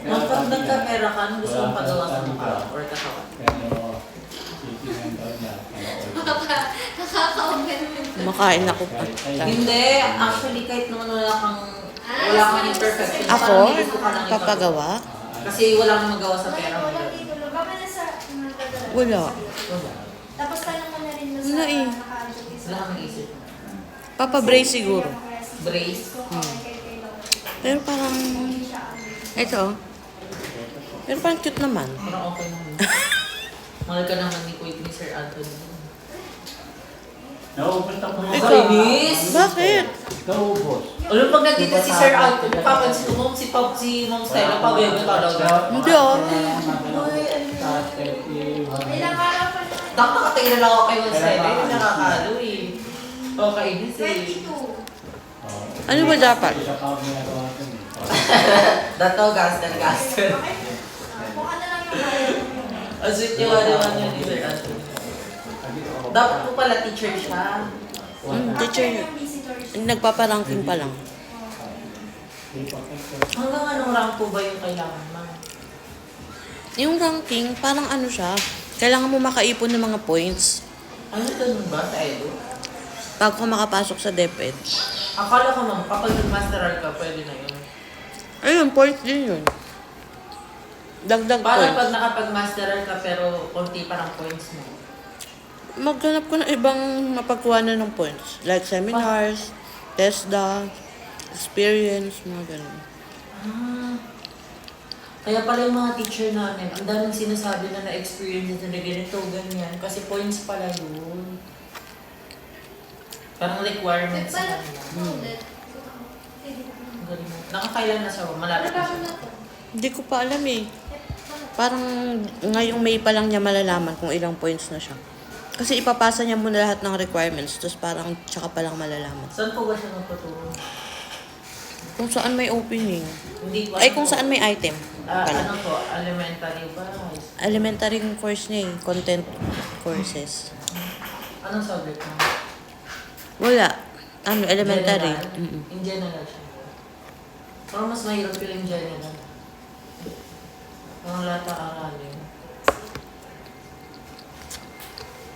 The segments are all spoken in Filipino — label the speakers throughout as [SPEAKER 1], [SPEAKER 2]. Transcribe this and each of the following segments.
[SPEAKER 1] Kapag nagka-pera ka, ano gusto mong pagawa sa mukha or katawan?
[SPEAKER 2] Makain ako pa.
[SPEAKER 1] Hindi, actually kahit naman wala kang imperfection.
[SPEAKER 2] Ako?
[SPEAKER 1] parang may gusto ka lang
[SPEAKER 2] Papagawa?
[SPEAKER 1] Kasi wala kang magawa sa pera mo.
[SPEAKER 2] Wala.
[SPEAKER 3] Tapos tanong mo na rin mo
[SPEAKER 2] Wala eh.
[SPEAKER 1] Wala kang isip.
[SPEAKER 2] Papabrace siguro.
[SPEAKER 1] Brace.
[SPEAKER 2] Pero parang... Ito. Pero parang cute naman.
[SPEAKER 1] Parang okay naman. Mahal ka naman ni Kuya ni Sir Anthony.
[SPEAKER 4] Naubos ako mo.
[SPEAKER 1] Kainis!
[SPEAKER 2] Bakit?
[SPEAKER 4] Naubos.
[SPEAKER 1] Alam pag nandito si Sir Anthony, papansin ko si Ma'am Stella, pabebe talaga.
[SPEAKER 2] Hindi ah.
[SPEAKER 3] Ilang araw pa na?
[SPEAKER 1] Nakakatingin na lang ako kay Ma'am Stella, hindi nakakalo eh. O, kainis eh.
[SPEAKER 3] 22.
[SPEAKER 2] Ano ba dapat?
[SPEAKER 1] Dato, gaster.
[SPEAKER 3] Mukha na lang yung kaya.
[SPEAKER 1] Ang sweet niya naman yun ni Sir Anthony. Dapat po pala teacher siya.
[SPEAKER 2] Teacher niya. Nagpaparanking pa lang.
[SPEAKER 1] Hanggang anong rank po ba yung kailangan mo?
[SPEAKER 2] Yung ranking, parang ano siya. Kailangan mo makaipon ng mga points
[SPEAKER 1] Ano ganun ba sa Edo?
[SPEAKER 2] bago ka makapasok sa DepEd.
[SPEAKER 1] Akala ko ma'am, kapag nag-masteral ka, pwede na yun.
[SPEAKER 2] Ayun, points din yun. Dagdag
[SPEAKER 1] Paano pag
[SPEAKER 2] points.
[SPEAKER 1] nakapag-masteral ka pero konti pa ng points mo?
[SPEAKER 2] Maghanap ko ng ibang mapagkuha na ng points. Like seminars, TESDA, experience, mga ganun.
[SPEAKER 1] Ah. Kaya pala yung mga teacher namin, ang daming sinasabi na na-experience na ganito, ganyan. Kasi points pala yun. Parang requirements sa kanila. Ang galing mo. Nakakailan na siya, malapit na siya.
[SPEAKER 2] Hindi ko pa alam eh. Parang ngayong May pa lang niya malalaman kung ilang points na siya. Kasi ipapasa niya muna lahat ng requirements, tapos parang tsaka pa lang malalaman.
[SPEAKER 1] Saan po ba siya magtuturo?
[SPEAKER 2] Kung saan may opening.
[SPEAKER 1] Hindi ko
[SPEAKER 2] Ay,
[SPEAKER 1] alam
[SPEAKER 2] kung
[SPEAKER 1] po.
[SPEAKER 2] saan may item. Pala.
[SPEAKER 1] Ano po, elementary ba?
[SPEAKER 2] Elementary yung course niya eh, content courses.
[SPEAKER 1] Anong subject mo?
[SPEAKER 2] Wala. Ano, elementary.
[SPEAKER 1] General?
[SPEAKER 2] Mm-mm.
[SPEAKER 1] In general siya. Parang mas mahirap yung general. Ang lata aralin.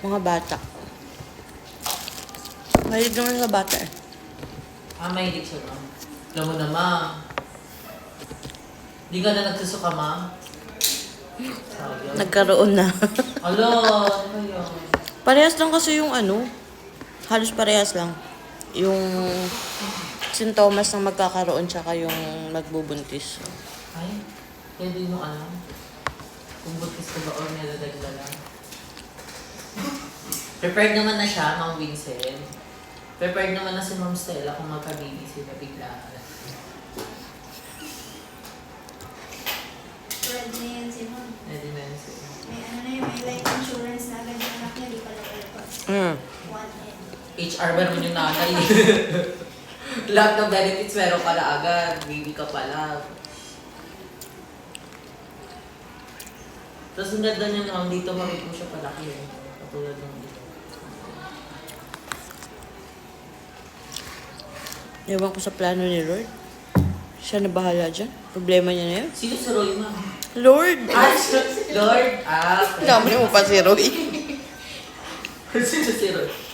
[SPEAKER 2] Mga bata. Mahilig naman sa bata eh.
[SPEAKER 1] Mahilig siya, ma'am. Alam mo na, ma'am. Di ka na nagsusuka, ma'am? Sayang.
[SPEAKER 2] Nagkaroon na.
[SPEAKER 1] Alo, ano ba yun?
[SPEAKER 2] Parehas lang kasi yung ano. Halos parehas lang. Yung sintomas ng magkakaroon tsaka yung magbubuntis.
[SPEAKER 1] Ay, kaya di mo alam. Kung buntis ka ba or niladagdagan. Prepared naman na siya, Ma'am Vincent. Prepared naman na si Ma'am Stella kung magka-baby sila bigla.
[SPEAKER 3] Pwede na yan si Mom.
[SPEAKER 1] Ready na yun sila.
[SPEAKER 3] May ano na yun, may life insurance na agad yung anak niya, di pala pala.
[SPEAKER 2] Mm.
[SPEAKER 3] 1M.
[SPEAKER 1] HR ba naman yung nanay? Lahat ng benefits meron ka na agad. Baby ka pa lang. Tapos ang ganda niya naman dito, makikita mo siya palaki eh. Katulad ng dito.
[SPEAKER 2] Ewan ko sa plano ni Lord. Siya na bahala dyan. Problema niya na yun.
[SPEAKER 1] Sino si Roy, ma'am?
[SPEAKER 2] Lord!
[SPEAKER 1] Lord!
[SPEAKER 2] Dami mo pa si Roy.
[SPEAKER 1] Sino si Roy?